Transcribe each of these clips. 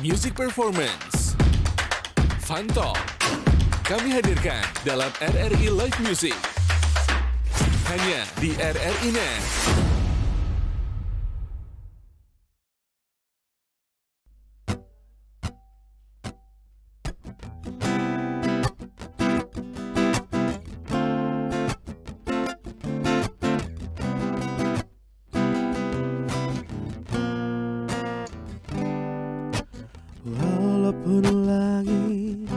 Music Performance, Fun Talk, kami hadirkan dalam RRI Live Music. Hanya di RRI Net. Walaupun langit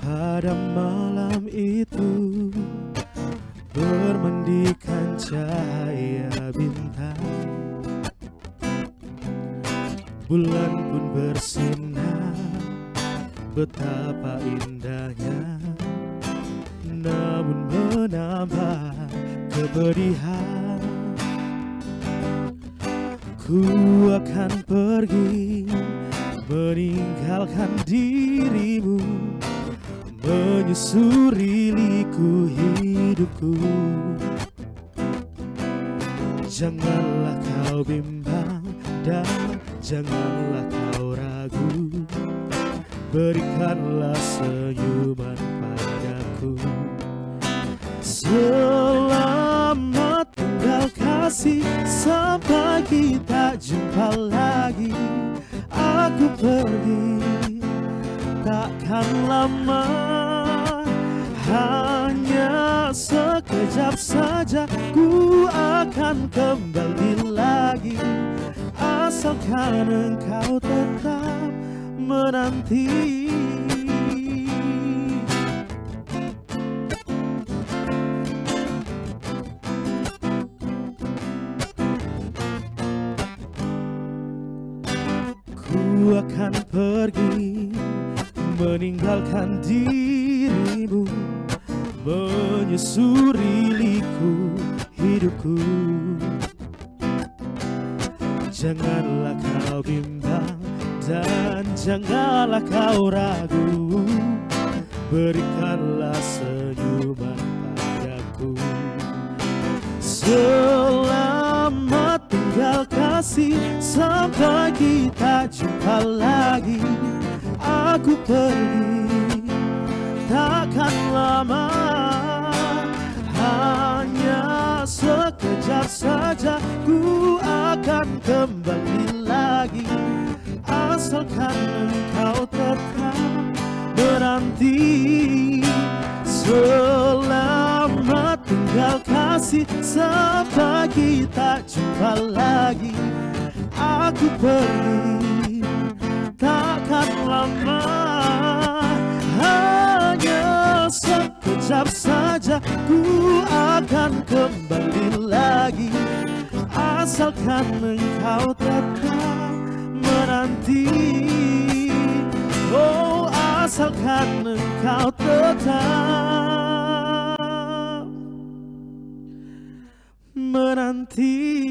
pada malam itu bermandikan cahaya bintang, bulan pun bersinar betapa indahnya, namun menambah kepedihan. Ku akan pergi meninggalkan dirimu, menyusuri liku hidupku. Janganlah kau bimbang dan janganlah kau ragu, berikanlah senyuman padaku. Selamat tinggal kasih, sampai kita jumpa lagi. Aku pergi takkan lama, hanya sekejap saja ku akan kembali lagi, asalkan engkau tetap menanti. Ku akan pergi meninggalkan dirimu, menyusuri liku hidupku. Janganlah kau bimbang dan janganlah kau ragu, berikanlah senyuman padaku. Selamat tinggal kasih, sampai kita jumpa lagi. Aku pergi takkan lama, hanya sekejap saja ku akan kembali lagi, asalkan engkau tetap menanti. Selamat tinggal kasih, sampai kita jumpa lagi. Aku pergi takkan lama, hanya sekejap saja ku akan kembali lagi, asalkan engkau tetap menanti. Oh, asalkan engkau tetap menanti.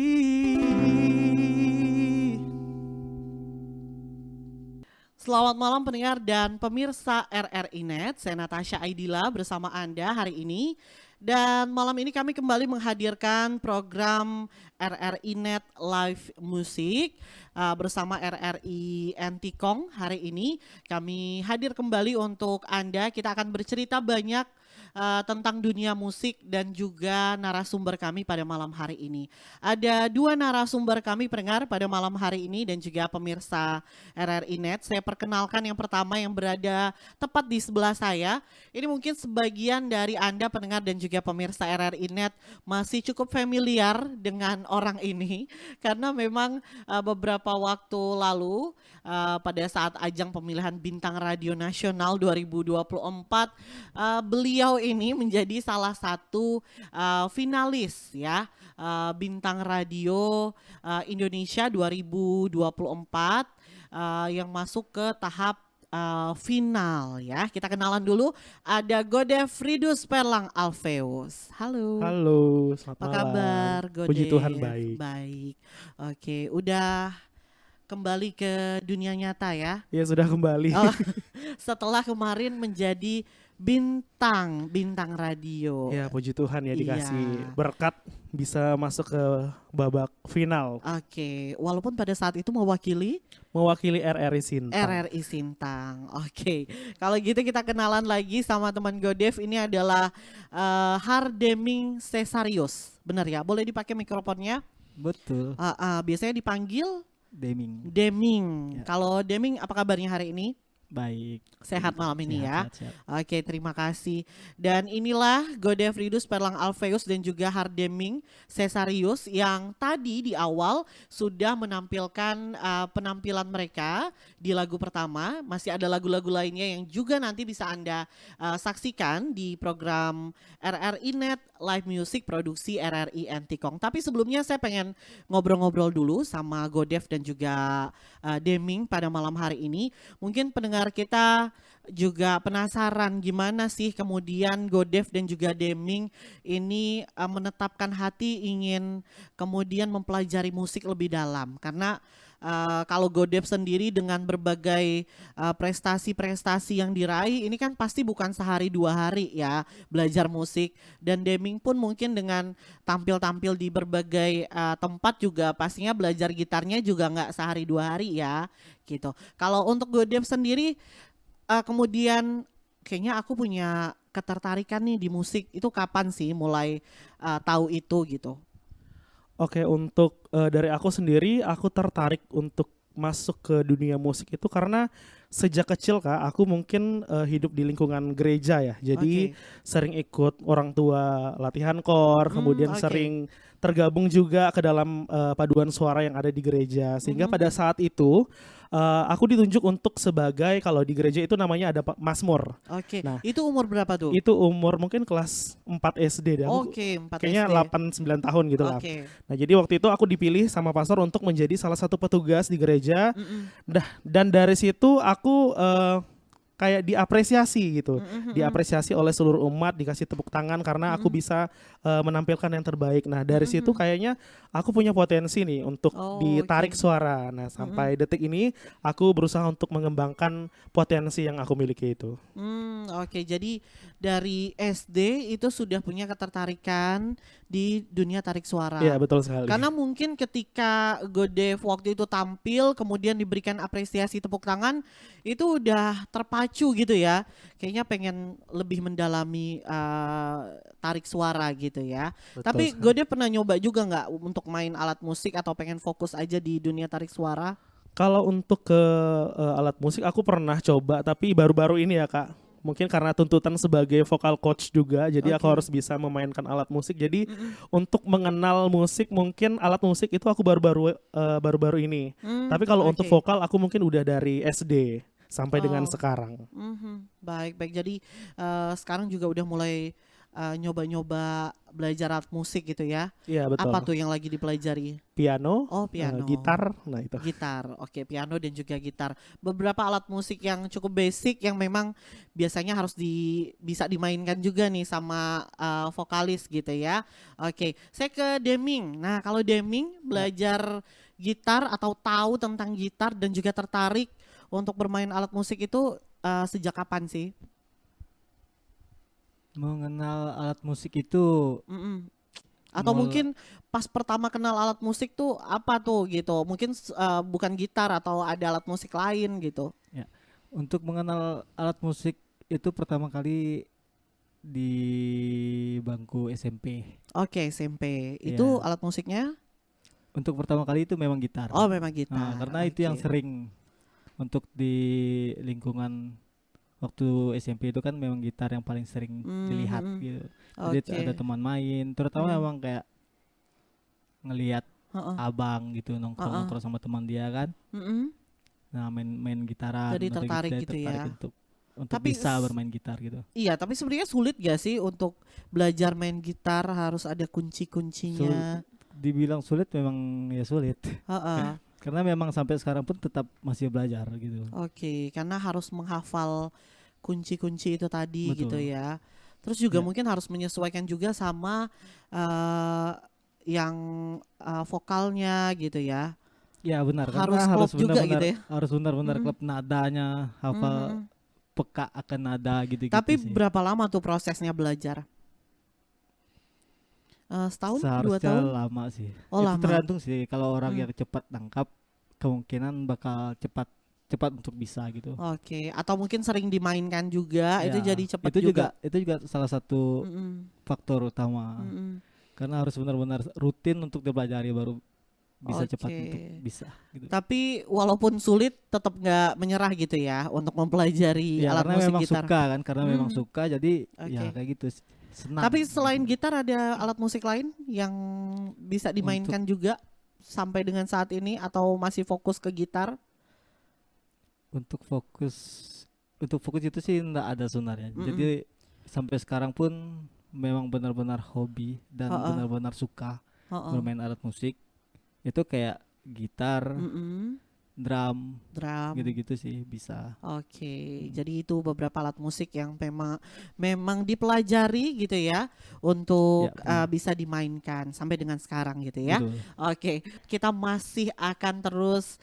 Selamat malam pendengar dan pemirsa RRI Net, saya Natasha Aidila bersama Anda hari ini. Dan malam ini kami kembali menghadirkan program RRI Net Live Music bersama RRI Antikong. Hari ini kami hadir kembali untuk Anda, kita akan bercerita banyak tentang dunia musik dan juga narasumber kami pada malam hari ini. Ada dua narasumber kami pendengar pada malam hari ini dan juga pemirsa RRI Net. Saya perkenalkan yang pertama yang berada tepat di sebelah saya. Ini mungkin sebagian dari Anda pendengar dan juga pemirsa RRI Net masih cukup familiar dengan orang ini karena memang beberapa waktu lalu pada saat ajang pemilihan Bintang Radio Nasional 2024 beliau ini menjadi salah satu finalis ya Bintang Radio Indonesia 2024 yang masuk ke tahap final ya. Kita kenalan dulu, ada Godefridus Perlang Alfeus. Halo. Halo, selamat Apa malam. kabar Godef? Puji Tuhan baik. Baik. Oke, udah kembali ke dunia nyata ya. Ya sudah kembali. Oh, setelah kemarin menjadi bintang radio. Ya puji Tuhan ya dikasih Iya. berkat bisa masuk ke babak final Oke, walaupun pada saat itu mewakili mewakili RRI Sintang. RRI Sintang. Oke, kalau gitu kita kenalan lagi sama teman Godev. Ini adalah Hardeming Cesarius. Benar ya? Boleh dipakai mikrofonnya? Betul, Biasanya dipanggil Deming. Deming. Ya. Kalau Deming, apa kabarnya hari ini? Baik. Sehat malam ini ya. Sehat. Oke, terima kasih. Dan inilah Godev Ridus Perlang Alpheus dan juga Hardeming Cesarius yang tadi di awal sudah menampilkan penampilan mereka di lagu pertama. Masih ada lagu-lagu lainnya yang juga nanti bisa Anda saksikan di program RRI Net Live Music produksi RRI Antikong. Tapi sebelumnya saya pengen ngobrol-ngobrol dulu sama Godev dan juga Deming pada malam hari ini. Mungkin pendengar kita juga penasaran gimana sih kemudian Godev dan juga Deming ini menetapkan hati ingin kemudian mempelajari musik lebih dalam. Karena kalau Godev sendiri dengan berbagai prestasi-prestasi yang diraih ini kan pasti bukan sehari 2 hari ya belajar musik. Dan Deming pun mungkin dengan tampil-tampil di berbagai tempat juga pastinya belajar gitarnya juga nggak sehari 2 hari ya gitu. Kalau untuk Godev sendiri kemudian kayaknya aku punya ketertarikan nih di musik, itu kapan sih mulai tahu itu gitu? Oke, untuk dari aku sendiri, aku tertarik untuk masuk ke dunia musik itu karena sejak kecil Kak, aku mungkin hidup di lingkungan gereja ya. Jadi sering ikut orang tua latihan kor, kemudian sering tergabung juga ke dalam paduan suara yang ada di gereja. Sehingga pada saat itu aku ditunjuk untuk sebagai, kalau di gereja itu namanya ada Mazmur. Oke. Nah, Itu umur berapa tuh? Itu umur mungkin kelas 4 SD dah. Oke, 4 Kayaknya SD. 8-9 tahun gitu lah. Oke. Nah, jadi waktu itu aku dipilih sama pastor untuk menjadi salah satu petugas di gereja. Dan dari situ aku kayak diapresiasi gitu. Diapresiasi oleh seluruh umat, dikasih tepuk tangan karena aku bisa menampilkan yang terbaik. Nah, dari situ kayaknya aku punya potensi nih untuk ditarik suara. Nah, sampai detik ini aku berusaha untuk mengembangkan potensi yang aku miliki itu. Oke, jadi dari SD itu sudah punya ketertarikan di dunia tarik suara. Iya, betul sekali. Karena mungkin ketika Godev waktu itu tampil kemudian diberikan apresiasi tepuk tangan itu udah terpacu gitu ya. Kayaknya pengen lebih mendalami tarik suara gitu ya. Betul Tapi sekali. Godev pernah nyoba juga nggak untuk main alat musik atau pengen fokus aja di dunia tarik suara? Kalau untuk ke alat musik aku pernah coba, tapi baru-baru ini ya Kak. Mungkin karena tuntutan sebagai vocal coach juga, jadi aku harus bisa memainkan alat musik. Jadi untuk mengenal musik, mungkin alat musik itu aku baru-baru ini. Tapi kalau untuk vokal aku mungkin udah dari SD sampai dengan sekarang. Baik. Jadi sekarang juga udah mulai nyoba-nyoba belajar alat musik gitu ya. Iya, betul. Apa tuh yang lagi dipelajari? Piano, Piano. gitar, nah itu. Gitar, oke, piano dan juga gitar. Beberapa alat musik yang cukup basic yang memang biasanya harus bisa dimainkan juga nih sama vokalis gitu ya. Oke, saya ke Deming. Nah, kalau Deming belajar gitar atau tahu tentang gitar dan juga tertarik untuk bermain alat musik itu sejak kapan sih? Mengenal alat musik itu Atau mungkin pas pertama kenal alat musik tuh apa tuh gitu? Mungkin bukan gitar atau ada alat musik lain gitu. ya. Untuk mengenal alat musik itu pertama kali di bangku SMP. Oke, SMP. Itu alat musiknya? Untuk pertama kali itu memang gitar. Oh, memang Nah, gitar. karena itu yang Oke. sering untuk di lingkungan waktu SMP itu kan memang gitar yang paling sering dilihat gitu. Jadi Oke. ada teman main, terutama memang kayak ngelihat abang gitu nongkrong sama teman dia kan. Nah, main gitaran. Jadi atau tertarik gitu ya. Untuk Tapi bisa bermain gitar gitu. Iya, tapi sebenarnya sulit gak sih untuk belajar main gitar, harus ada kunci-kuncinya? Dibilang sulit memang ya sulit. Heeh. Karena memang sampai sekarang pun tetap masih belajar gitu. Oke, karena harus menghafal kunci-kunci itu tadi Betul. gitu ya. Terus juga Ya. mungkin harus menyesuaikan juga sama yang vokalnya gitu ya. Ya benar, Harus karena klop juga benar-benar gitu ya. harus benar-benar klop nadanya, hafal peka akan nada gitu-gitu Tapi sih. berapa lama tuh prosesnya belajar? Setahun, 2 Seharusnya tahun? lama sih. Oh, Itu lama. tergantung sih, kalau orang yang cepat tangkap kemungkinan bakal cepat untuk bisa gitu. Oke, atau mungkin sering dimainkan juga, itu Ya, jadi cepat itu juga. itu juga salah satu Mm-mm. faktor utama. Mm-mm. Karena harus benar-benar rutin untuk dipelajari baru bisa cepat Oke. untuk bisa gitu. Tapi walaupun sulit tetap nggak menyerah gitu ya untuk mempelajari Ya alat karena musik memang gitar. suka kan, karena memang Hmm. suka jadi ya Oke. kayak gitu senang. Tapi selain gitar ada alat musik lain yang bisa dimainkan juga sampai dengan saat ini atau masih fokus ke gitar? untuk fokus itu sih enggak ada sebenarnya. Jadi sampai sekarang pun memang benar-benar hobi dan benar-benar suka bermain alat musik. Itu kayak gitar, drum gitu-gitu sih bisa. Oke, jadi itu beberapa alat musik yang memang dipelajari gitu ya untuk Ya, bisa dimainkan sampai dengan sekarang gitu ya. Betul. Oke, kita masih akan terus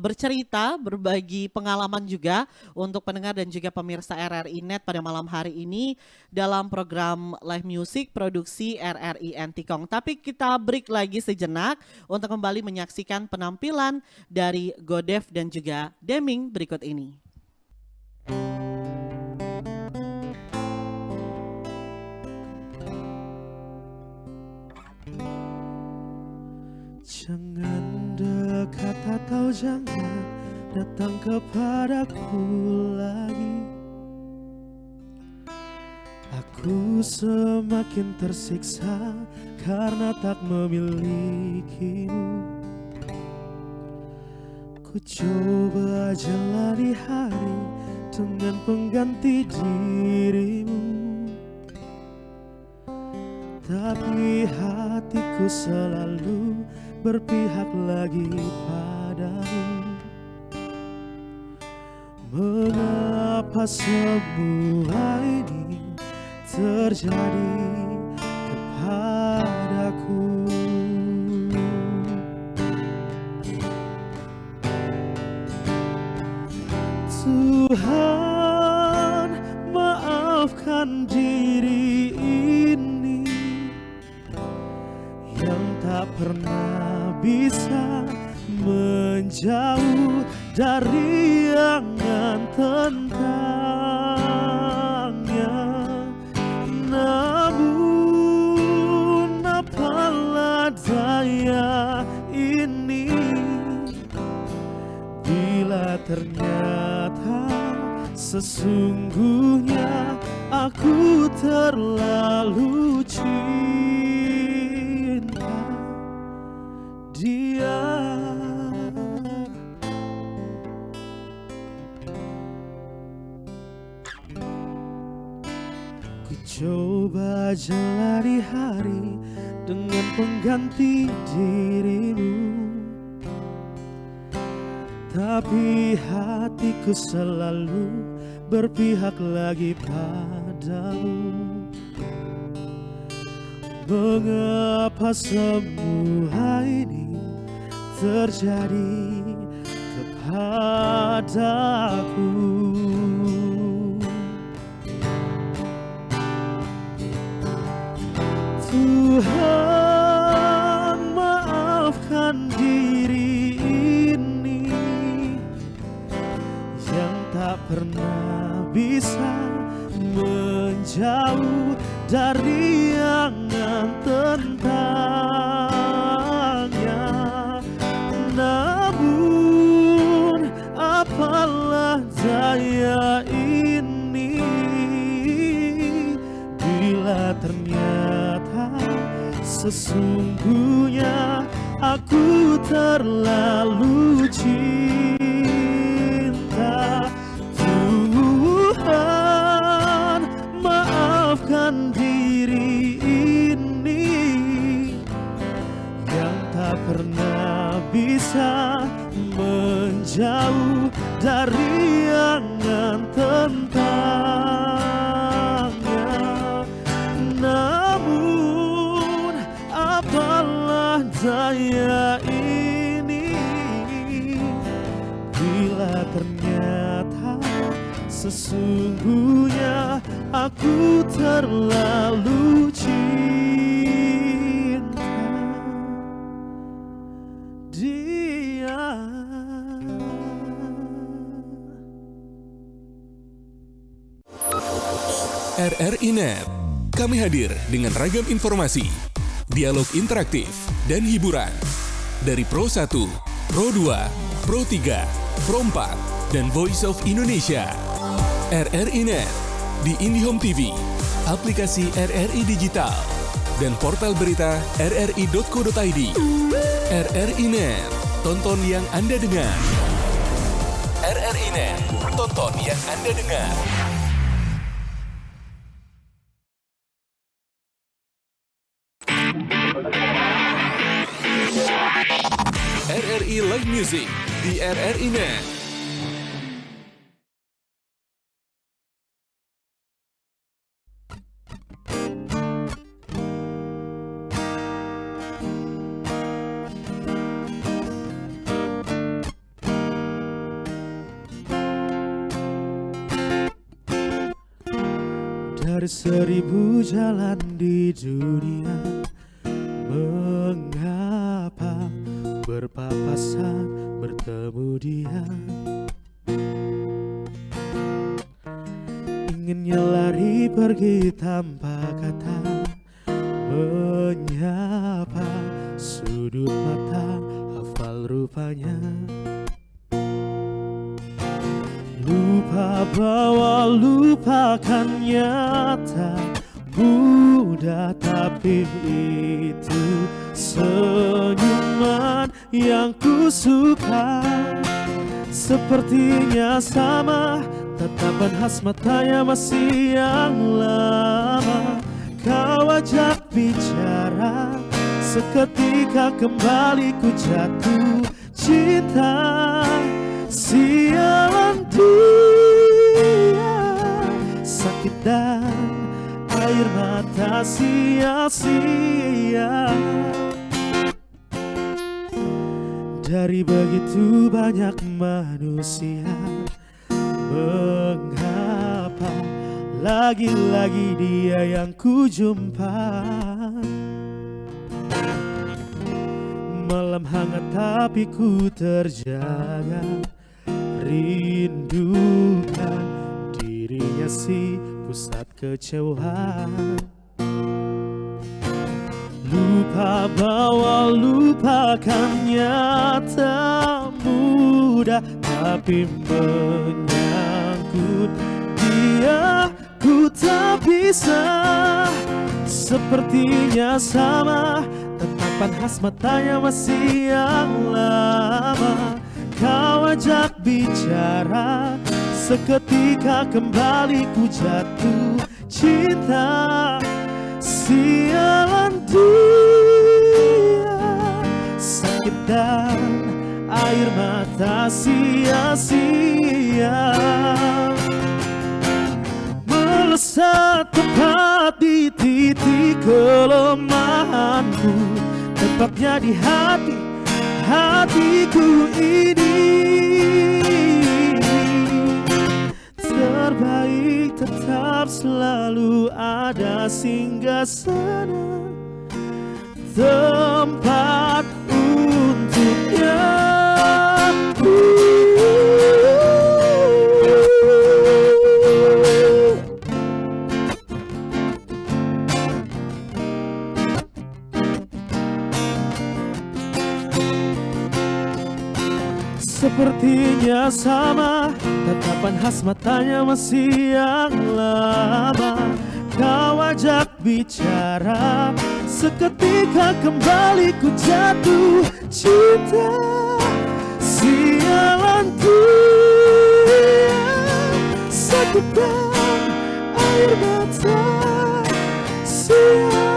bercerita, berbagi pengalaman juga untuk pendengar dan juga pemirsa RRI Net pada malam hari ini dalam program Live Music produksi RRI Antikong. Tapi kita break lagi sejenak untuk kembali menyaksikan penampilan dari Godev dan juga Deming berikut ini. Jangan dekat atau jangan datang kepadaku lagi. Aku semakin tersiksa karena tak memilikimu. Ku coba jalani hari dengan pengganti dirimu, tapi hatiku selalu berpihak lagi padamu. Mengapa semua ini terjadi kepadaku? Tuhan, maafkan diri ini yang tak pernah bisa menjauh dari angan tentangnya. Namun apalah daya ini bila ternyata sesungguhnya aku terlalu cinta dia. Ku coba jalani hari dengan pengganti dirimu, tapi hatiku selalu berpihak lagi padamu. Mengapa semua ini terjadi kepadaku? Tuhan, maafkan diri ini yang tak pernah bisa menjauh dari angan tentangnya. Namun apalah daya ini bila ternyata sesungguhnya aku terlalu cinta. Tuhan, maafkan diri ini yang tak pernah bisa menjauh dari angan tentangnya. Namun apalah daya ini bila ternyata Sesungguhnya aku terlalu cinta dia. RRI Net. Kami hadir dengan ragam informasi, dialog interaktif, dan hiburan. Dari Pro 1, Pro 2, Pro 3, Pro 4, dan Voice of Indonesia. RRI Net di IndiHome TV, aplikasi RRI Digital, dan portal berita rri.co.id. RRI Net, tonton yang Anda dengar. RRI Net, tonton yang Anda dengar. RRI Live Music di RRI Net. Dari 1000 jalan di dunia, mengapa berpapasan bertemu dia? Inginnya lari pergi tanpa kata, menyapa sudut mata, hafal rupanya. Lupa bahwa lupakan nyata mudah, tapi itu senyuman yang ku suka. Sepertinya sama, tatapan khas matanya masih yang lama. Kau ajak bicara, seketika kembali ku jatuh cinta. Sialan dia, sakit dan air mata sia-sia. Dari begitu banyak manusia, mengapa lagi-lagi dia yang ku jumpa? Malam hangat tapi ku terjaga, rindukan dirinya si pusat kecewa. Lupa bahwa lupakan nyata mudah, tapi menyangkut dia ku tak bisa. Sepertinya sama, tatapan khas matanya masih yang lama. Kau ajak bicara, seketika kembali ku jatuh cinta. Sialan dia, sakit dan air mata sia-sia. Melesat tepat di titik kelemahanku, tepatnya di hatiku ini. Terbaik tetap selalu ada singgasana, tempat untuknya. Sepertinya sama, tatapan khas matanya masih yang lama. Kau ajak bicara, seketika kembali ku jatuh cinta. Sialan dia, sakit dan air mata sia.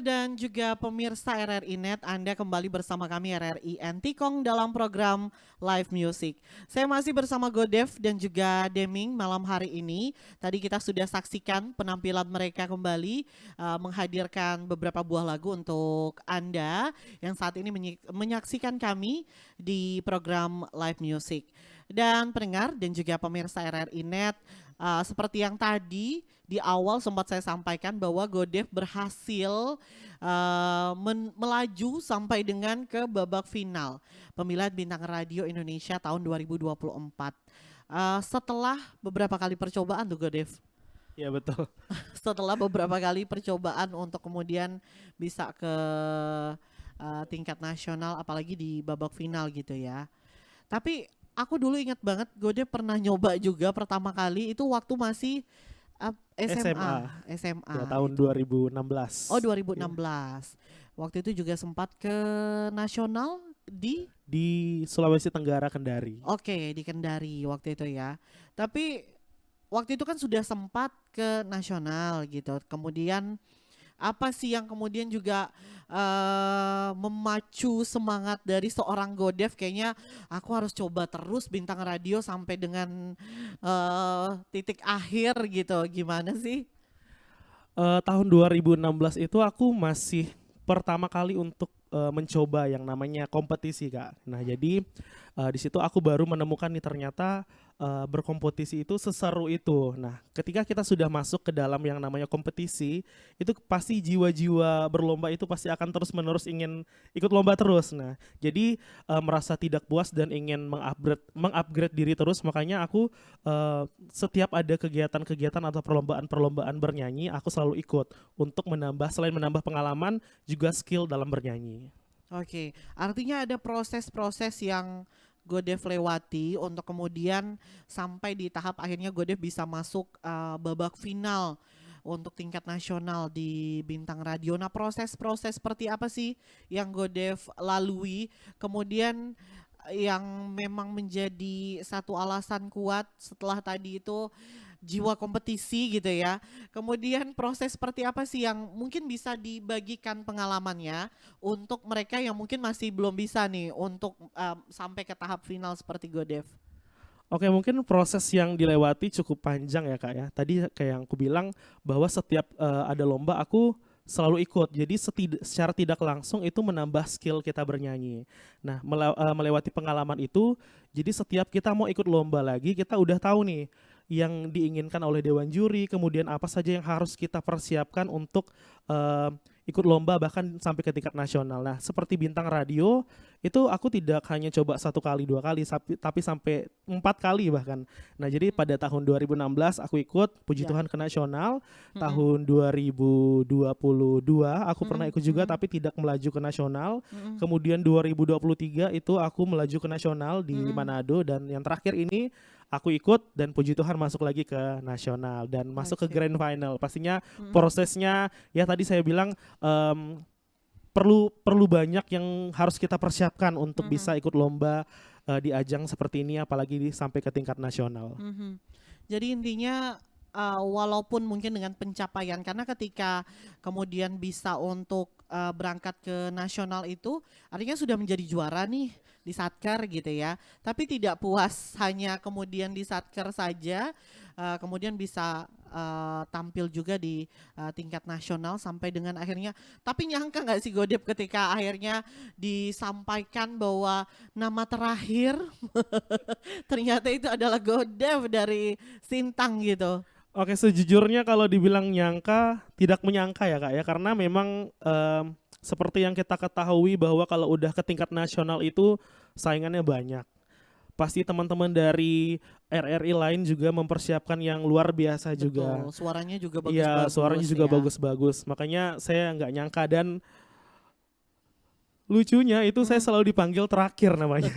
dan juga pemirsa RRI Net, Anda kembali bersama kami RRI Antikong dalam program Live Music. Saya masih bersama Godev dan juga Deming malam hari ini. Tadi kita sudah saksikan penampilan mereka kembali menghadirkan beberapa buah lagu untuk Anda yang saat ini menyaksikan kami di program Live Music. Dan pendengar dan juga pemirsa RRI Net, seperti yang tadi di awal sempat saya sampaikan bahwa Godev berhasil melaju sampai dengan ke babak final pemilihan Bintang Radio Indonesia tahun 2024. Setelah beberapa kali percobaan tuh Godev. Iya betul. Setelah beberapa kali percobaan untuk kemudian bisa ke tingkat nasional, apalagi di babak final gitu ya. Tapi aku dulu ingat banget Godev pernah nyoba juga pertama kali itu waktu masih SMA. Ya, tahun gitu. 2016. Oh 2016. Waktu itu juga sempat ke nasional di Sulawesi Tenggara, Kendari. Oke, di Kendari waktu itu ya. Tapi waktu itu kan sudah sempat ke nasional gitu. Kemudian apa sih yang kemudian juga memacu semangat dari seorang Godev, kayaknya aku harus coba terus Bintang Radio sampai dengan titik akhir gitu. Gimana sih? Tahun 2016 itu aku masih pertama kali untuk mencoba yang namanya kompetisi, Kak. Nah, jadi di situ aku baru menemukan nih ternyata berkompetisi itu seseru itu. Nah, ketika kita sudah masuk ke dalam yang namanya kompetisi, itu pasti jiwa-jiwa berlomba itu pasti akan terus-menerus ingin ikut lomba terus. Nah, jadi merasa tidak puas dan ingin mengupgrade diri terus, makanya aku setiap ada kegiatan-kegiatan atau perlombaan-perlombaan bernyanyi, aku selalu ikut untuk selain menambah pengalaman, juga skill dalam bernyanyi. Oke, artinya ada proses-proses yang Godev lewati untuk kemudian sampai di tahap akhirnya Godev bisa masuk babak final untuk tingkat nasional di Bintang Radio. Nah, proses-proses seperti apa sih yang Godev lalui kemudian yang memang menjadi satu alasan kuat setelah tadi itu jiwa kompetisi gitu ya. Kemudian proses seperti apa sih yang mungkin bisa dibagikan pengalamannya untuk mereka yang mungkin masih belum bisa nih untuk sampai ke tahap final seperti Godev? Oke, mungkin proses yang dilewati cukup panjang ya, Kak ya. Tadi kayak yang aku bilang bahwa setiap ada lomba aku selalu ikut. Jadi secara tidak langsung itu menambah skill kita bernyanyi. Nah, melewati pengalaman itu, jadi setiap kita mau ikut lomba lagi, kita udah tahu nih yang diinginkan oleh Dewan Juri, kemudian apa saja yang harus kita persiapkan untuk ikut lomba bahkan sampai ke tingkat nasional. Nah, seperti Bintang Radio, itu aku tidak hanya coba 1 kali, 2 kali, tapi sampai 4 kali bahkan. Nah, jadi pada tahun 2016 aku ikut, puji Tuhan ke nasional. Tahun 2022 aku pernah ikut juga tapi tidak melaju ke nasional. Kemudian 2023 itu aku melaju ke nasional di Manado, dan yang terakhir ini aku ikut dan puji Tuhan masuk lagi ke nasional dan masuk ke grand final. Pastinya prosesnya ya tadi saya bilang perlu banyak yang harus kita persiapkan untuk bisa ikut lomba di ajang seperti ini, apalagi sampai ke tingkat nasional. Jadi intinya walaupun mungkin dengan pencapaian, karena ketika kemudian bisa untuk berangkat ke nasional itu artinya sudah menjadi juara nih di Satker gitu ya, tapi tidak puas hanya kemudian di Satker saja, kemudian bisa tampil juga di tingkat nasional sampai dengan akhirnya. Tapi nyangka nggak sih Godev ketika akhirnya disampaikan bahwa nama terakhir ternyata itu adalah Godev dari Sintang gitu? Oke, sejujurnya kalau dibilang nyangka, tidak menyangka ya, Kak ya, karena memang seperti yang kita ketahui bahwa kalau udah ke tingkat nasional itu saingannya banyak. Pasti teman-teman dari RRI lain juga mempersiapkan yang luar biasa. Betul, juga. Suaranya juga bagus-bagus. Iya, suaranya juga ya. bagus-bagus. Makanya saya nggak nyangka, dan lucunya itu saya selalu dipanggil terakhir namanya.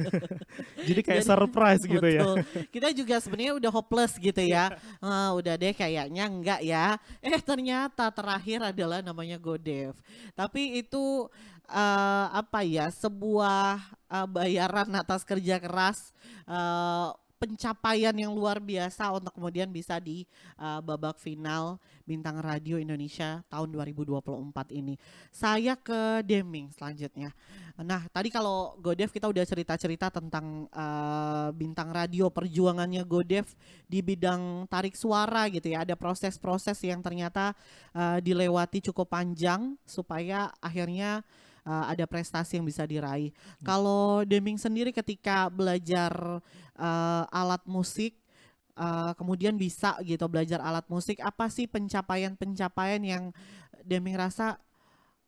Jadi kayak surprise gitu ya. Kita juga sebenarnya udah hopeless gitu ya. Udah deh kayaknya enggak ya. Ternyata terakhir adalah namanya Godev. Tapi itu apa ya, sebuah bayaran atas kerja keras pencapaian yang luar biasa untuk kemudian bisa di babak final Bintang Radio Indonesia tahun 2024 ini. Saya ke Deming selanjutnya. Nah, tadi kalau Godev kita udah cerita-cerita tentang Bintang Radio, perjuangannya Godev di bidang tarik suara gitu ya. Ada proses-proses yang ternyata dilewati cukup panjang supaya akhirnya ada prestasi yang bisa diraih. Kalau Deming sendiri ketika belajar alat musik, kemudian bisa gitu belajar alat musik, apa sih pencapaian-pencapaian yang Deming rasa,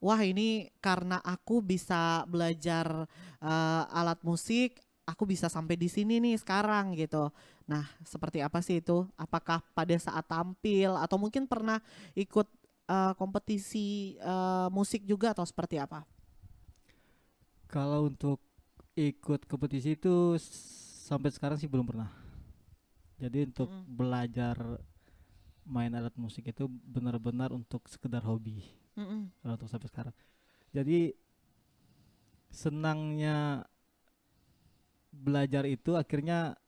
wah ini karena aku bisa belajar alat musik, aku bisa sampai di sini nih sekarang gitu. Nah, seperti apa sih itu? Apakah pada saat tampil atau mungkin pernah ikut kompetisi musik juga atau seperti apa? Kalau untuk ikut kompetisi itu sampai sekarang sih belum pernah. Jadi untuk belajar main alat musik itu benar-benar untuk sekedar hobi. Kalau untuk sampai sekarang. Jadi senangnya belajar itu akhirnya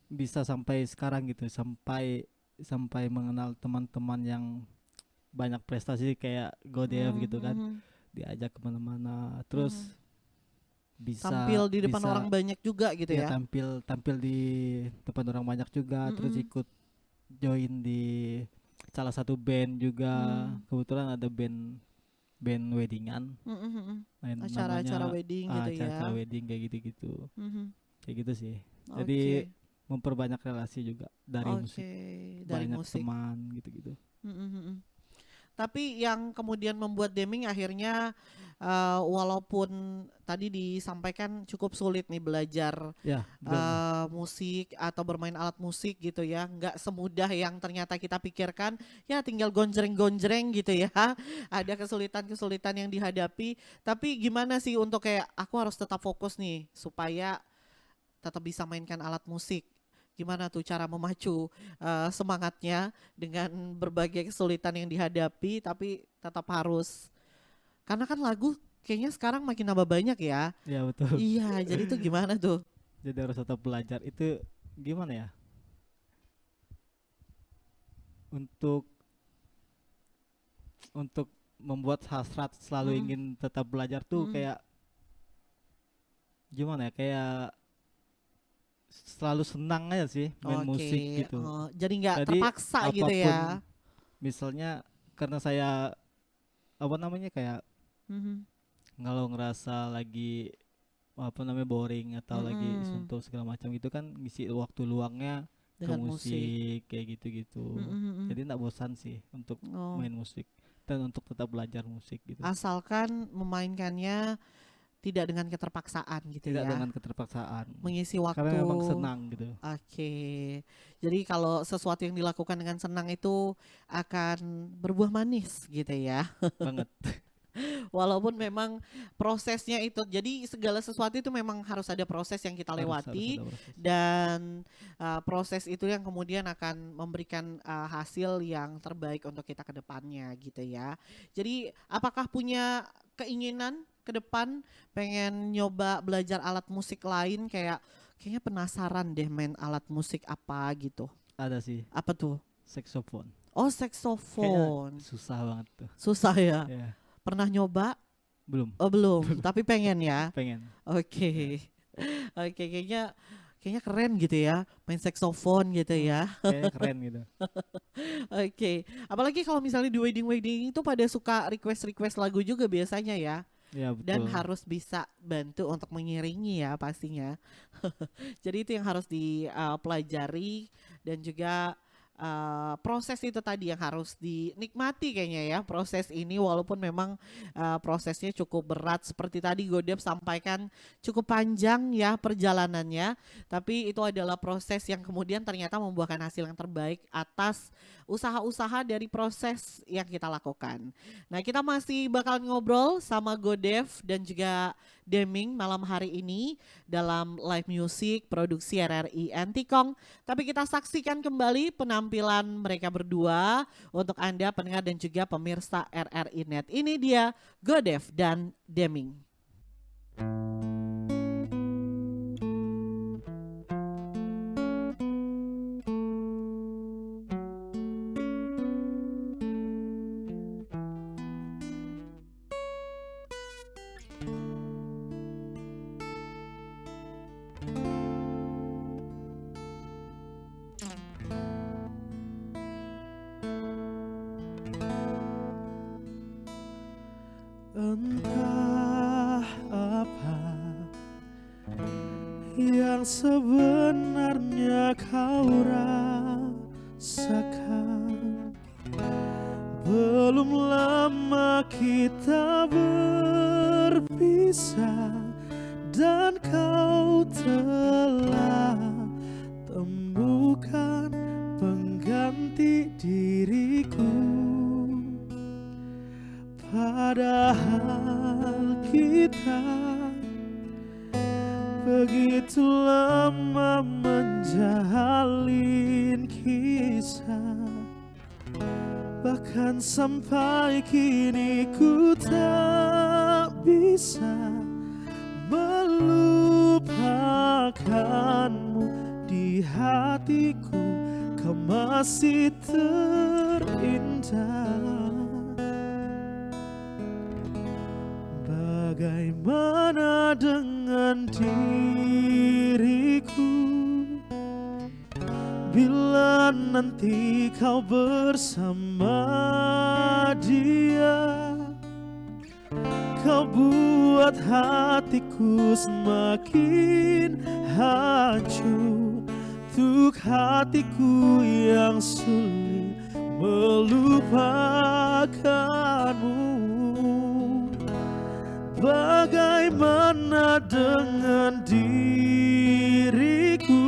bisa sampai sekarang gitu, sampai mengenal teman-teman yang banyak prestasi kayak Godev gitu kan. Diajak kemana-mana, terus bisa tampil di depan orang banyak juga gitu ya. Tampil di depan orang banyak juga, terus ikut join di salah satu band juga. Kebetulan ada band weddingan, acara wedding gitu ya. Acara wedding kayak gitu. Kayak gitu sih. Jadi memperbanyak relasi juga dari musik. Dari banyak musik. Teman gitu-gitu. Tapi yang kemudian membuat Deming akhirnya walaupun tadi disampaikan cukup sulit nih belajar musik atau bermain alat musik gitu ya, nggak semudah yang ternyata kita pikirkan, ya tinggal gonjreng-gonjreng gitu ya. Ada kesulitan-kesulitan yang dihadapi, tapi gimana sih untuk kayak aku harus tetap fokus nih supaya tetap bisa mainkan alat musik. Gimana tuh cara memacu semangatnya dengan berbagai kesulitan yang dihadapi, tapi tetap harus, karena kan lagu kayaknya sekarang makin nambah banyak ya. Iya betul. Iya, jadi itu gimana tuh? Jadi harus tetap belajar itu gimana ya? Untuk membuat hasrat selalu ingin tetap belajar tuh kayak gimana ya? Kayak selalu senang aja sih main musik gitu. Jadi nggak terpaksa gitu ya. Misalnya karena saya kayak kalau ngerasa lagi boring atau lagi suntuk segala macam gitu kan, ngisi waktu luangnya dengan ke musik kayak gitu. Jadi nggak bosan sih untuk main musik dan untuk tetap belajar musik gitu. Asalkan memainkannya tidak dengan keterpaksaan gitu ya. Tidak dengan keterpaksaan. Mengisi waktu. Karena memang senang gitu. Jadi kalau sesuatu yang dilakukan dengan senang itu akan berbuah manis gitu ya. Banget. Walaupun memang prosesnya itu, jadi segala sesuatu itu memang harus ada proses yang kita lewati, harus ada proses. Dan proses itu yang kemudian akan memberikan hasil yang terbaik untuk kita ke depannya gitu ya. Jadi apakah punya keinginan ke depan pengen nyoba belajar alat musik lain, kayaknya penasaran deh main alat musik apa gitu? Ada sih. Apa tuh? Saksofon. Oh, saksofon. Kayaknya susah banget tuh. Susah ya? Yeah. Pernah nyoba? Belum. Oh belum, tapi pengen ya? Pengen. Oke, kayaknya keren gitu ya, main saksofon gitu ya. Kayaknya keren gitu. Oke, apalagi kalau misalnya di wedding itu pada suka request lagu juga biasanya ya. Ya, betul. Dan harus bisa bantu untuk mengiringi ya pastinya. Jadi itu yang harus dipelajari dan juga proses itu tadi yang harus dinikmati kayaknya ya, proses ini walaupun memang prosesnya cukup berat seperti tadi Godev sampaikan, cukup panjang ya perjalanannya, tapi itu adalah proses yang kemudian ternyata membuahkan hasil yang terbaik atas usaha-usaha dari proses yang kita lakukan. Nah, kita masih bakal ngobrol sama Godev dan juga Deming malam hari ini dalam live music produksi RRI Antikong. Tapi kita saksikan kembali penampilan mereka berdua untuk Anda pendengar dan juga pemirsa RRI Net. Ini dia Godev dan Deming. Entah apa yang sebenarnya kau rasakan. Belum lama kita berpisah dan kau telah temukan pengganti diriku. Padahal kita begitu lama menjalin kisah, bahkan sampai kini ku tak bisa melupakanmu. Di hatiku kau masih terindah. Bagaimana dengan diriku bila nanti kau bersama dia? Kau buat hatiku semakin hancur, untuk hatiku yang sulit melupakanmu. Bagaimana dengan diriku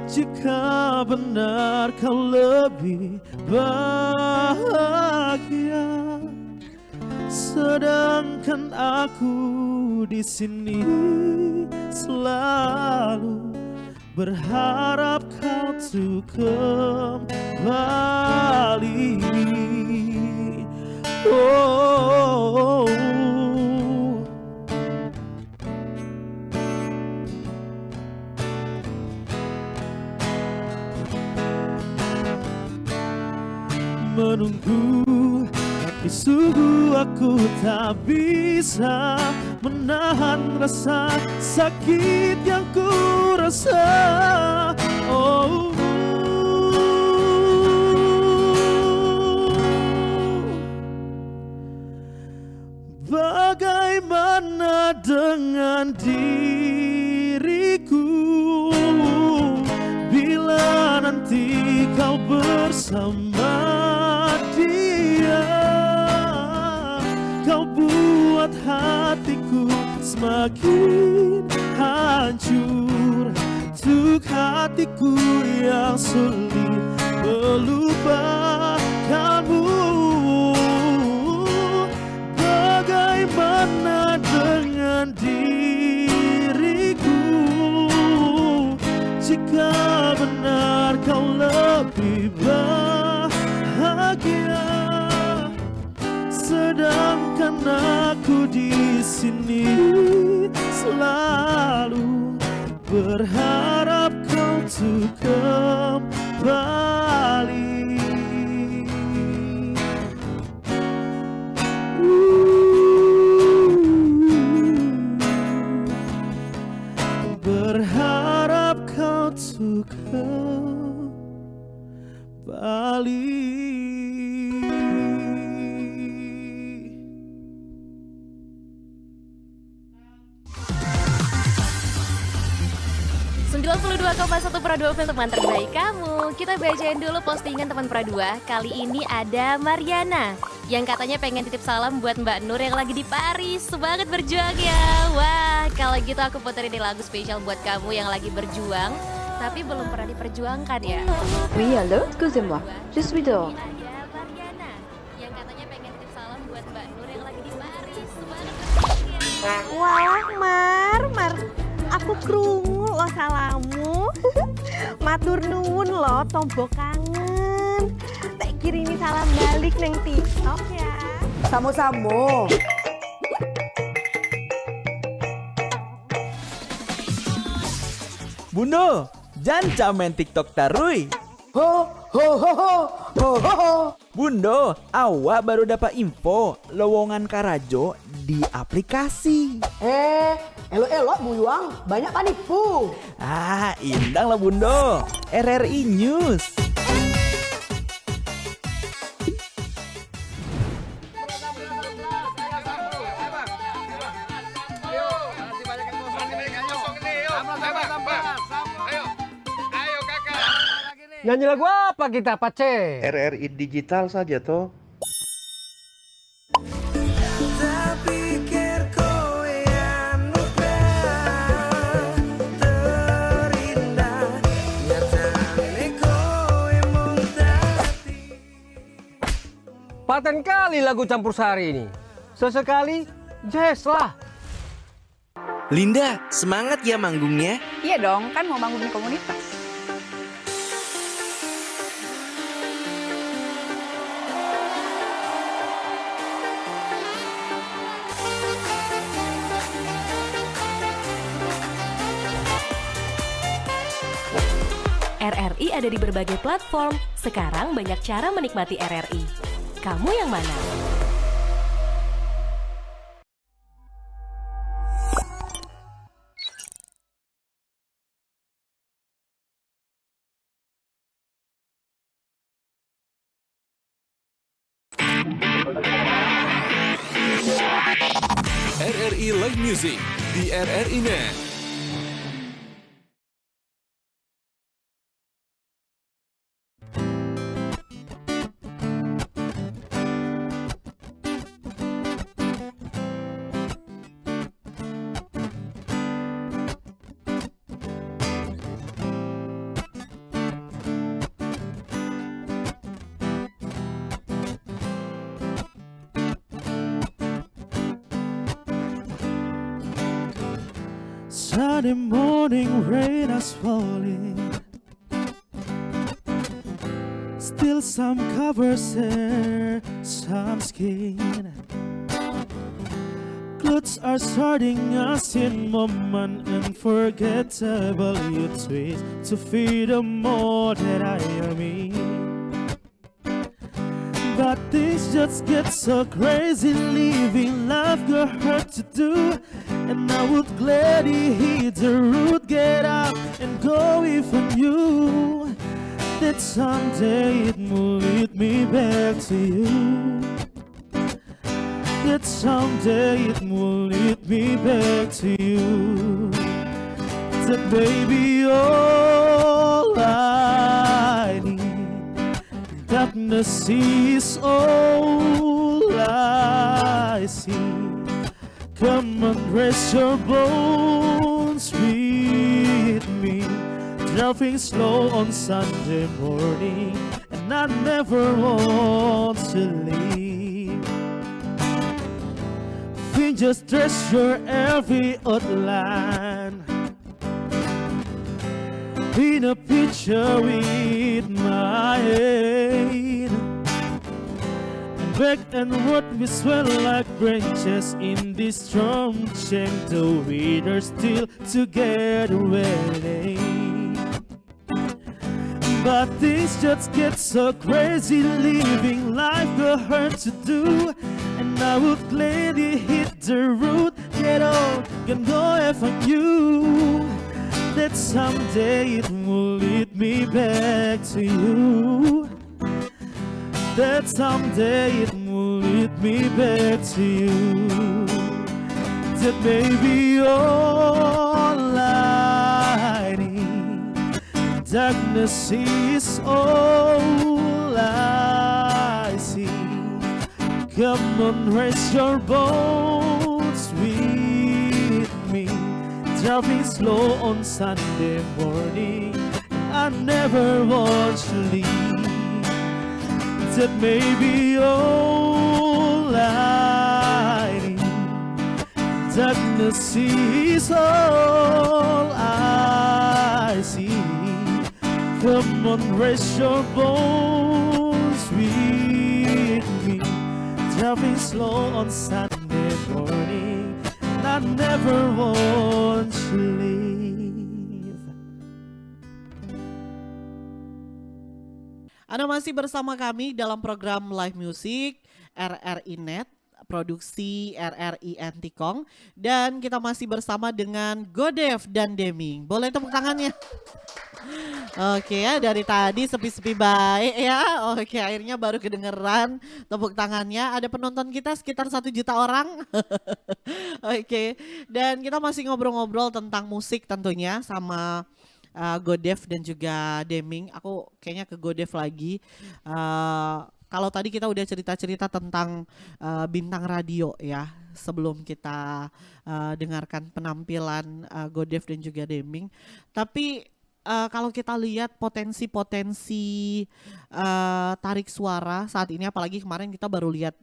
jika benar kau lebih bahagia, sedangkan aku di sini selalu berharap kau tuh kembali. Oh, menunggu, tapi sungguh aku tak bisa menahan rasa sakit yang ku rasa. Oh, bagaimana dengan diriku bila nanti kau bersama dia? Kau buat hatiku semakin hancur, untuk hatiku yang sulit melupakanmu. Bagaimana dengan diriku jika benar kau lebih bahagia, sedangkan aku di sini selalu berharap kau tuh kembali. Berharap kau tuh kembali. 92,1 Pro 2 film teman terbaik kamu. Kita bacain dulu postingan teman Pro 2. Kali ini ada Mariana yang katanya pengen titip salam buat Mbak Nur yang lagi di Paris. Semangat berjuang ya. Wah, kalau gitu aku puterin lagu spesial buat kamu yang lagi berjuang tapi belum pernah diperjuangkan ya. Oui, allô, excusez-moi. Je suis dehors. Ada Mariana yang katanya pengen titip salam buat Mbak Nur yang lagi di Paris. Semangat berjuang ya. Wah, Mar, aku krungu lo salamu. Matur nuwun lo, tombo kangen. Tak kirimi salam balik neng TikTok ya. Samo-samo. Bundo, jangan main TikTok tarui. Ho ho ho ho ho ho ho. Bundo, awak baru dapat info lowongan Karajo di aplikasi. Elok-elok buyuang, banyak panipu. Ah, indang lah Bundo. RRI News. Nyanyi lagu apa kita, Pace? RRI digital saja toh. Paten kali lagu campur sari ini. Sesekali jazz lah. Linda, semangat ya manggungnya. Iya dong, kan mau bangun komunitas. RRI ada di berbagai platform. Sekarang banyak cara menikmati RRI. Kamu yang mana? RRI Live Music di RRI Net. Sunday morning rain is falling. Still some covers hair, some skin. Clothes are starting us in moment unforgettable. You twist to feed the more that I am in. But things just get so crazy, living life got hard to do. And I would gladly hit the road, get up and go if I knew that someday it will lead me back to you. That someday it will lead me back to you. That baby all I need. Darkness is all I see. Come and rest your bones with me. Driving slow on Sunday morning, and I never want to leave. Fingers trace your every outline in a picture with my head. Back and forth we swell like branches in this storm chain. Though we are still together waiting. But things just get so crazy, living life got hard to do. And I would gladly hit the road, get on, can go if I knew that someday it will lead me back to you. That someday it will lead me back to you. That may be all I need. Darkness is all I see. Come on, raise your bones with me. Driving slow on Sunday morning, I never want to leave. That may be all I need. Darkness is all I see. Come on, raise your bones with me. Driving slow on Sunday morning, and I never want to leave. Anda masih bersama kami dalam program Live Music RRI Net, produksi RRI Antikong, dan kita masih bersama dengan Godev dan Deming. Boleh tepuk tangannya? Oke ya, dari tadi sepi-sepi baik ya. Oke, akhirnya baru kedengeran tepuk tangannya. Ada penonton kita sekitar 1 juta orang. Oke, dan kita masih ngobrol-ngobrol tentang musik tentunya sama Godev dan juga Deming. Aku kayaknya ke Godev lagi. Kalau tadi kita udah cerita-cerita tentang bintang radio ya, sebelum kita dengarkan penampilan Godev dan juga Deming. Tapi kalau kita lihat potensi-potensi tarik suara saat ini, apalagi kemarin kita baru lihat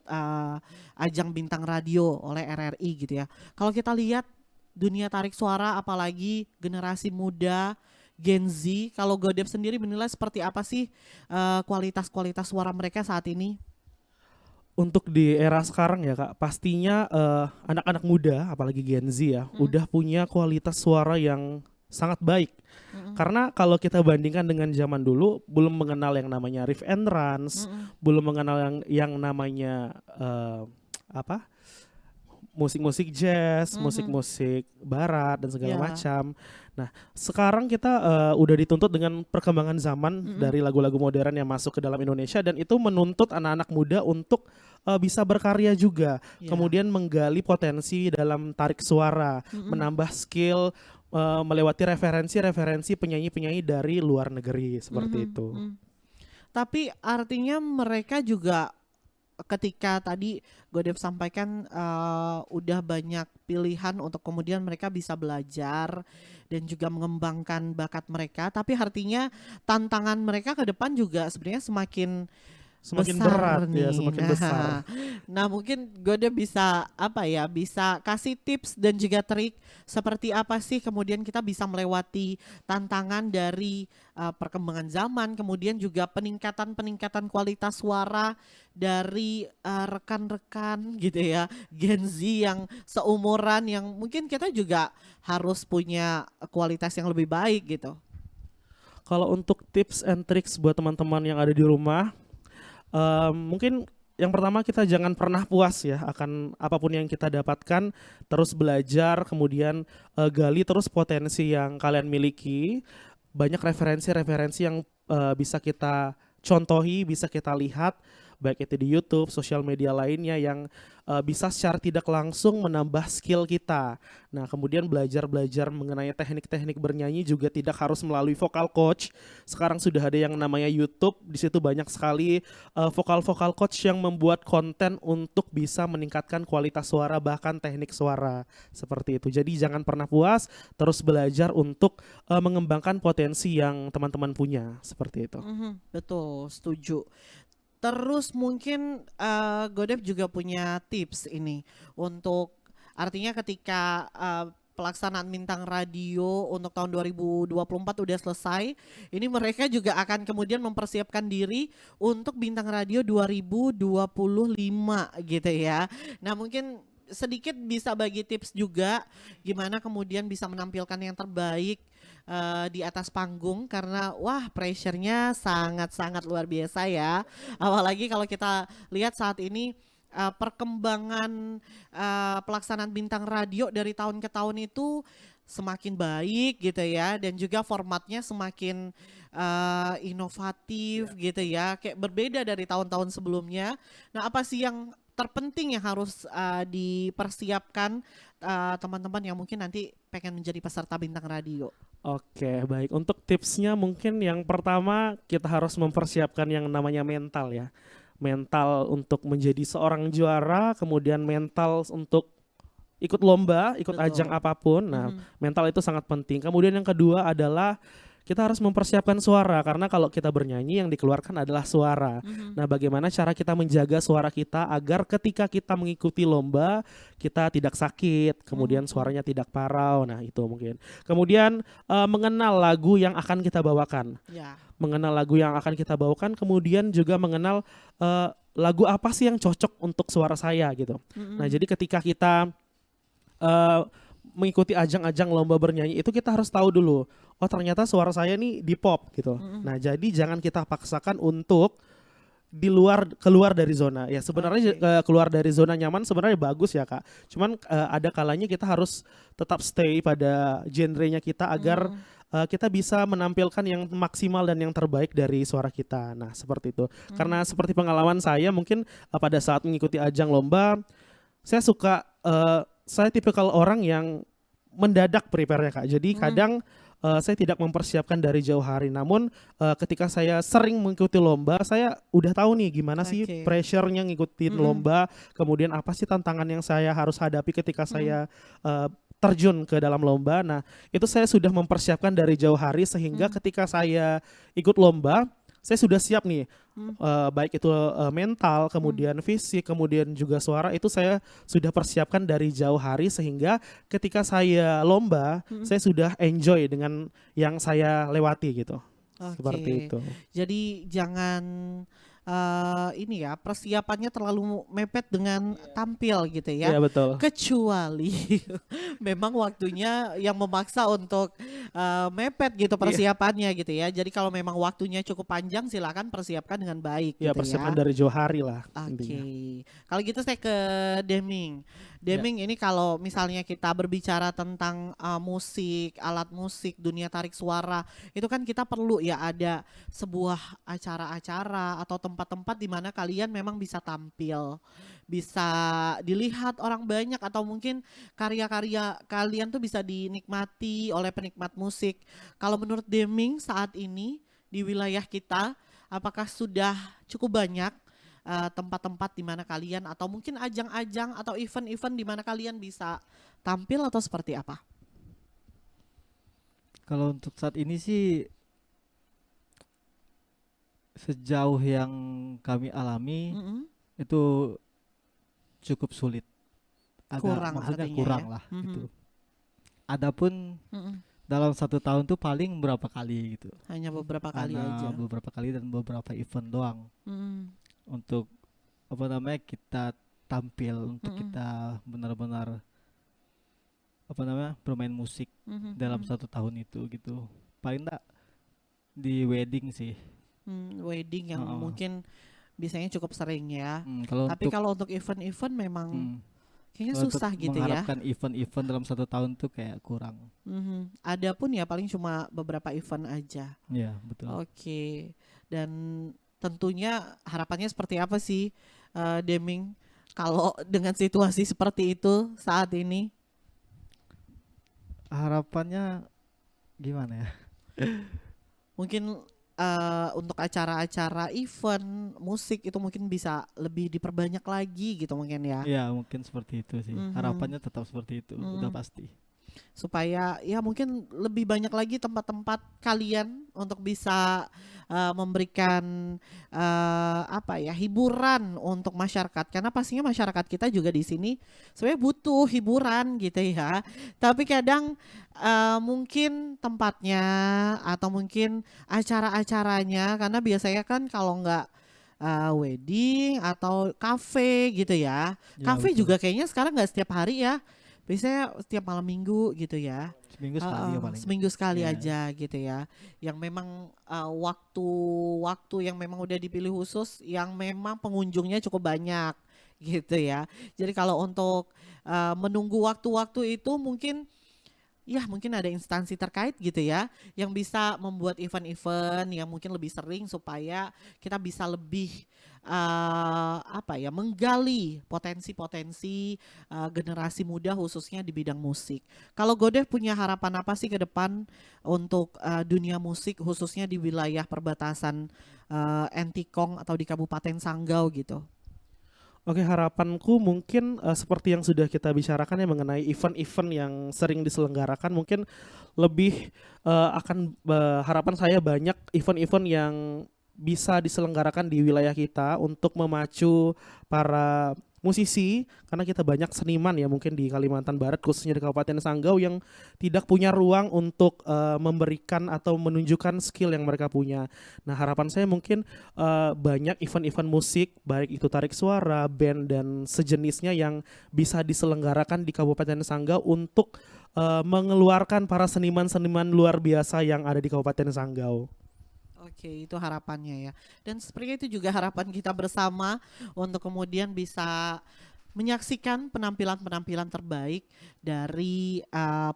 ajang bintang radio oleh RRI gitu ya. Kalau kita lihat dunia tarik suara, apalagi generasi muda, Gen Z, kalau Godev sendiri menilai seperti apa sih kualitas-kualitas suara mereka saat ini? Untuk di era sekarang ya Kak, pastinya anak-anak muda, apalagi Gen Z ya, udah punya kualitas suara yang sangat baik. Karena kalau kita bandingkan dengan zaman dulu, belum mengenal yang namanya riff and runs, belum mengenal yang namanya musik-musik jazz, musik-musik barat dan segala macam. Nah, sekarang kita udah dituntut dengan perkembangan zaman dari lagu-lagu modern yang masuk ke dalam Indonesia, dan itu menuntut anak-anak muda untuk bisa berkarya juga. Kemudian menggali potensi dalam tarik suara, menambah skill, melewati referensi-referensi penyanyi-penyanyi dari luar negeri seperti itu. Tapi artinya mereka juga ketika tadi Godev sampaikan udah banyak pilihan untuk kemudian mereka bisa belajar dan juga mengembangkan bakat mereka, tapi artinya tantangan mereka ke depan juga sebenarnya semakin berat nih. Ya, semakin besar. Nah, mungkin Godev bisa bisa kasih tips dan juga trik seperti apa sih kemudian kita bisa melewati tantangan dari perkembangan zaman, kemudian juga peningkatan kualitas suara dari rekan-rekan gitu ya, Gen Z yang seumuran, yang mungkin kita juga harus punya kualitas yang lebih baik gitu. Kalau untuk tips and tricks buat teman-teman yang ada di rumah, mungkin yang pertama kita jangan pernah puas ya akan apapun yang kita dapatkan, terus belajar, kemudian gali terus potensi yang kalian miliki. Banyak referensi-referensi yang bisa kita contohi, bisa kita lihat, baik itu di YouTube, sosial media lainnya yang bisa secara tidak langsung menambah skill kita. Nah, kemudian belajar mengenai teknik-teknik bernyanyi juga tidak harus melalui vocal coach. Sekarang sudah ada yang namanya YouTube, di situ banyak sekali vocal coach yang membuat konten untuk bisa meningkatkan kualitas suara, bahkan teknik suara seperti itu. Jadi jangan pernah puas, terus belajar untuk mengembangkan potensi yang teman-teman punya, seperti itu. Betul, setuju. Terus mungkin Godev juga punya tips ini untuk artinya ketika pelaksanaan bintang radio untuk tahun 2024 udah selesai, ini mereka juga akan kemudian mempersiapkan diri untuk bintang radio 2025 gitu ya. Nah, mungkin sedikit bisa bagi tips juga gimana kemudian bisa menampilkan yang terbaik di atas panggung, karena wah pressure-nya sangat-sangat luar biasa ya. Apalagi kalau kita lihat saat ini perkembangan pelaksanaan bintang radio dari tahun ke tahun itu semakin baik gitu ya, dan juga formatnya semakin inovatif gitu ya, kayak berbeda dari tahun-tahun sebelumnya. Nah, apa sih yang terpenting yang harus dipersiapkan teman-teman yang mungkin nanti pengen menjadi peserta bintang radio? Oke, baik. Untuk tipsnya mungkin yang pertama kita harus mempersiapkan yang namanya mental ya. Mental untuk menjadi seorang juara, kemudian mental untuk ikut lomba, ikut ajang apapun. Nah, mental itu sangat penting. Kemudian yang kedua adalah kita harus mempersiapkan suara, karena kalau kita bernyanyi yang dikeluarkan adalah suara. Nah, bagaimana cara kita menjaga suara kita agar ketika kita mengikuti lomba kita tidak sakit, kemudian suaranya tidak parau. Nah, itu mungkin. Kemudian mengenal lagu yang akan kita bawakan. Mengenal lagu yang akan kita bawakan, kemudian juga mengenal lagu apa sih yang cocok untuk suara saya gitu. Nah, jadi ketika kita mengikuti ajang-ajang lomba bernyanyi itu kita harus tahu dulu, oh ternyata suara saya nih di pop gitu. Nah, jadi jangan kita paksakan untuk keluar dari zona. Ya sebenarnya keluar dari zona nyaman sebenarnya bagus ya Kak. Cuman ada kalanya kita harus tetap stay pada genrenya kita agar kita bisa menampilkan yang maksimal dan yang terbaik dari suara kita. Nah, seperti itu. Karena seperti pengalaman saya mungkin pada saat mengikuti ajang lomba, saya tipikal orang yang mendadak prepare-nya Kak. Jadi kadang saya tidak mempersiapkan dari jauh hari. Namun ketika saya sering mengikuti lomba, saya udah tahu nih gimana sih pressure-nya ngikutin lomba, kemudian apa sih tantangan yang saya harus hadapi ketika saya terjun ke dalam lomba. Nah, itu saya sudah mempersiapkan dari jauh hari sehingga ketika saya ikut lomba, saya sudah siap nih, baik itu mental, kemudian fisik, kemudian juga suara, itu saya sudah persiapkan dari jauh hari sehingga ketika saya lomba, saya sudah enjoy dengan yang saya lewati gitu. Seperti itu. Jadi jangan ini ya, persiapannya terlalu mepet dengan tampil gitu ya. Iya, betul. Kecuali memang waktunya yang memaksa untuk mepet gitu persiapannya gitu ya. Jadi kalau memang waktunya cukup panjang, silakan persiapkan dengan baik Ya, gitu persiapkan ya. dari jauh hari lah. Kalau gitu saya ke Deming. Deming, ini kalau misalnya kita berbicara tentang musik, alat musik, dunia tarik suara, itu kan kita perlu ya ada sebuah acara-acara atau tempat-tempat di mana kalian memang bisa tampil, bisa dilihat orang banyak, atau mungkin karya-karya kalian tuh bisa dinikmati oleh penikmat musik. Kalau menurut Deming saat ini di wilayah kita, apakah sudah cukup banyak tempat-tempat di mana kalian, atau mungkin ajang-ajang atau event-event di mana kalian bisa tampil, atau seperti apa? Kalau untuk saat ini sih sejauh yang kami alami itu cukup sulit. Kurang Maksudnya artinya kurang ya? lah gitu. Adapun dalam 1 tahun tuh paling berapa kali gitu. Hanya beberapa kali aja. Beberapa kali dan beberapa event doang. Untuk kita tampil, untuk kita benar-benar bermain musik dalam 1 tahun itu gitu. Paling enggak di wedding sih. Wedding yang mungkin biasanya cukup sering ya. Tapi untuk kalau untuk event-event memang kayaknya kalau susah untuk gitu ya. mengharapkan event-event dalam 1 tahun tuh kayak kurang. Ada pun ya paling cuma beberapa event aja. Iya, betul. Oke. Dan tentunya harapannya seperti apa sih, Deming, kalau dengan situasi seperti itu saat ini? Harapannya gimana ya? Mungkin untuk acara-acara event musik itu mungkin bisa lebih diperbanyak lagi gitu mungkin ya. Iya, mungkin seperti itu sih. Harapannya tetap seperti itu, udah pasti. Supaya ya mungkin lebih banyak lagi tempat-tempat kalian untuk bisa memberikan hiburan untuk masyarakat, karena pastinya masyarakat kita juga di sini sebenarnya butuh hiburan gitu ya. Tapi kadang mungkin tempatnya atau mungkin acara-acaranya, karena biasanya kan kalau nggak wedding atau cafe gitu ya. Cafe juga kayaknya sekarang nggak setiap hari ya. Biasanya setiap malam minggu gitu ya. Seminggu sekali ya paling. Seminggu sekali aja gitu ya. Yang memang waktu yang memang udah dipilih khusus, yang memang pengunjungnya cukup banyak gitu ya. Jadi kalau untuk menunggu waktu-waktu itu mungkin ada instansi terkait gitu ya yang bisa membuat event-event yang mungkin lebih sering supaya kita bisa lebih menggali potensi-potensi generasi muda khususnya di bidang musik. Kalau Godev punya harapan apa sih ke depan untuk dunia musik khususnya di wilayah perbatasan Entikong atau di Kabupaten Sanggau gitu? Oke, harapanku mungkin seperti yang sudah kita bicarakan ya mengenai event-event yang sering diselenggarakan, mungkin lebih harapan saya banyak event-event yang bisa diselenggarakan di wilayah kita untuk memacu para musisi, karena kita banyak seniman ya mungkin di Kalimantan Barat khususnya di Kabupaten Sanggau yang tidak punya ruang untuk memberikan atau menunjukkan skill yang mereka punya. Nah, harapan saya mungkin banyak event-event musik baik itu tarik suara, band dan sejenisnya yang bisa diselenggarakan di Kabupaten Sanggau untuk mengeluarkan para seniman-seniman luar biasa yang ada di Kabupaten Sanggau. Oke, itu harapannya ya. Dan sepertinya itu juga harapan kita bersama untuk kemudian bisa menyaksikan penampilan-penampilan terbaik dari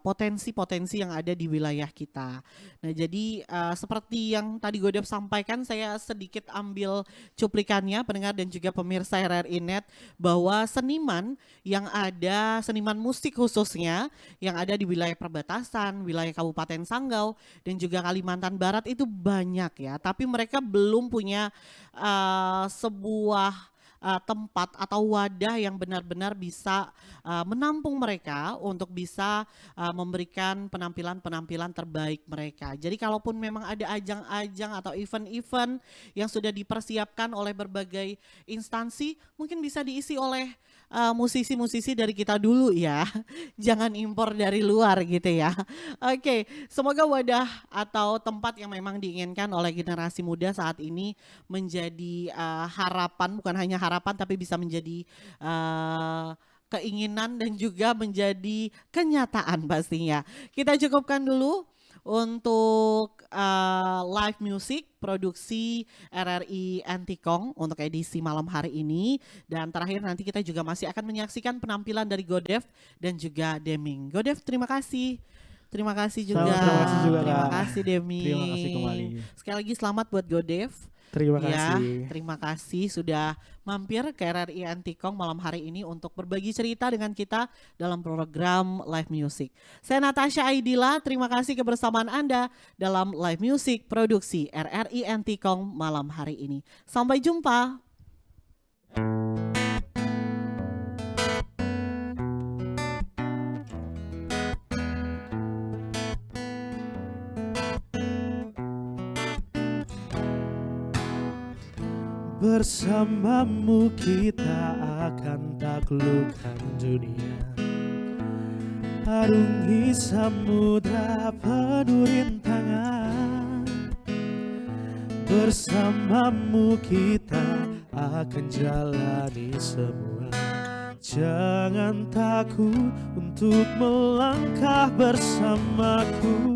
potensi-potensi yang ada di wilayah kita. Nah, jadi seperti yang tadi Godef sampaikan, saya sedikit ambil cuplikannya pendengar dan juga pemirsa RRI Net, bahwa seniman yang ada, seniman musik khususnya yang ada di wilayah perbatasan, wilayah Kabupaten Sanggau dan juga Kalimantan Barat itu banyak ya, tapi mereka belum punya sebuah tempat atau wadah yang benar-benar bisa menampung mereka untuk bisa memberikan penampilan-penampilan terbaik mereka. Jadi kalaupun memang ada ajang-ajang atau event-event yang sudah dipersiapkan oleh berbagai instansi, mungkin bisa diisi oleh musisi-musisi dari kita dulu ya, jangan impor dari luar gitu ya. Oke, semoga wadah atau tempat yang memang diinginkan oleh generasi muda saat ini menjadi harapan, bukan hanya harapan tapi bisa menjadi keinginan dan juga menjadi kenyataan pastinya. Kita cukupkan dulu untuk live music produksi RRI Antikong untuk edisi malam hari ini, dan terakhir nanti kita juga masih akan menyaksikan penampilan dari Godef dan juga Deming. Godef, terima kasih. Terima kasih juga. Terima kasih Deming. Terima kasih kembali. Sekali lagi selamat buat Godef. Terima ya, kasih. terima kasih sudah mampir ke RRI Antikong malam hari ini untuk berbagi cerita dengan kita dalam program Live Music. Saya Natasha Aidila, terima kasih kebersamaan Anda dalam Live Music produksi RRI Antikong malam hari ini. Sampai jumpa. Bersamamu kita akan taklukkan dunia, arungi samudra penuh rintangan. Bersamamu kita akan jalani semua. Jangan takut untuk melangkah bersamaku.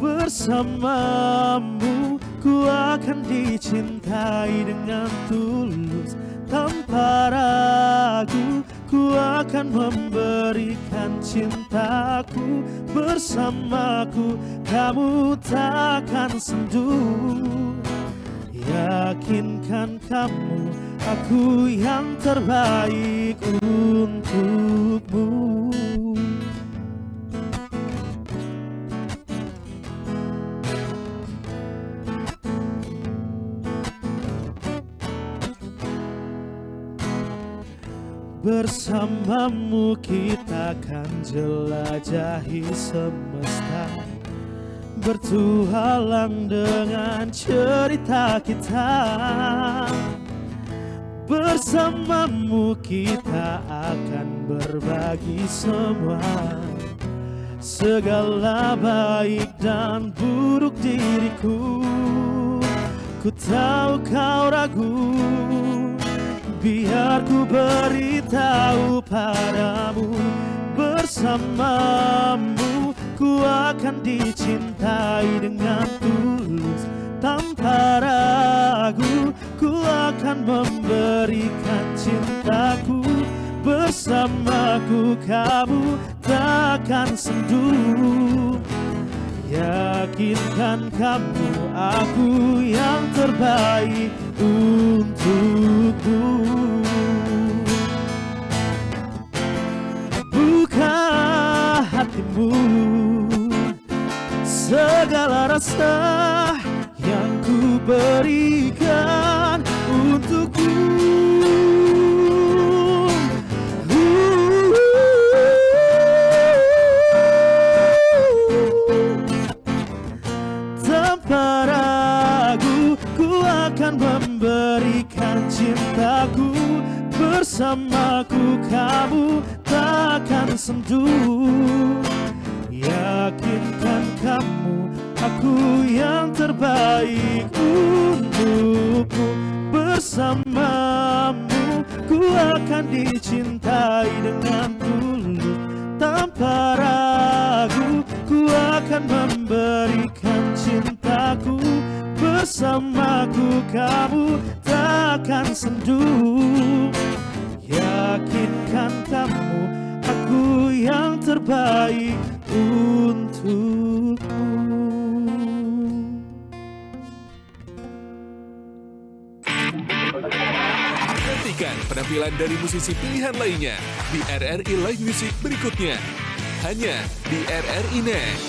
Bersamamu ku akan dicintai dengan tulus, tanpa ragu ku akan memberikan cintaku. Bersamaku kamu takkan sendu, yakinkan kamu aku yang terbaik untukmu. Bersamamu kita akan jelajahi semesta, bertualang dengan cerita kita. Bersamamu kita akan berbagi semua, segala baik dan buruk diriku. Ku tahu kau ragu, biar ku beritahu padamu. Bersamamu ku akan dicintai dengan tulus, tanpa ragu ku akan memberikan cintaku. Bersamaku kamu takkan sendu, yakinkan kamu aku yang terbaik untukmu. Buka hatimu, segala rasa yang ku berikan untukmu. Tanpa ragu ku akan memberikan cintaku. Bersamaku kamu takkan sendu, yakinkan kamu aku yang terbaik untukmu. Bersamamu ku akan dicintai dengan tulus, tanpa ragu ku akan memberikan cintaku. Bersamaku kamu takkan sendu, yang terbaik untukku. Nantikan penampilan dari musisi pilihan lainnya di RRI Live Music berikutnya. Hanya di RRI Net.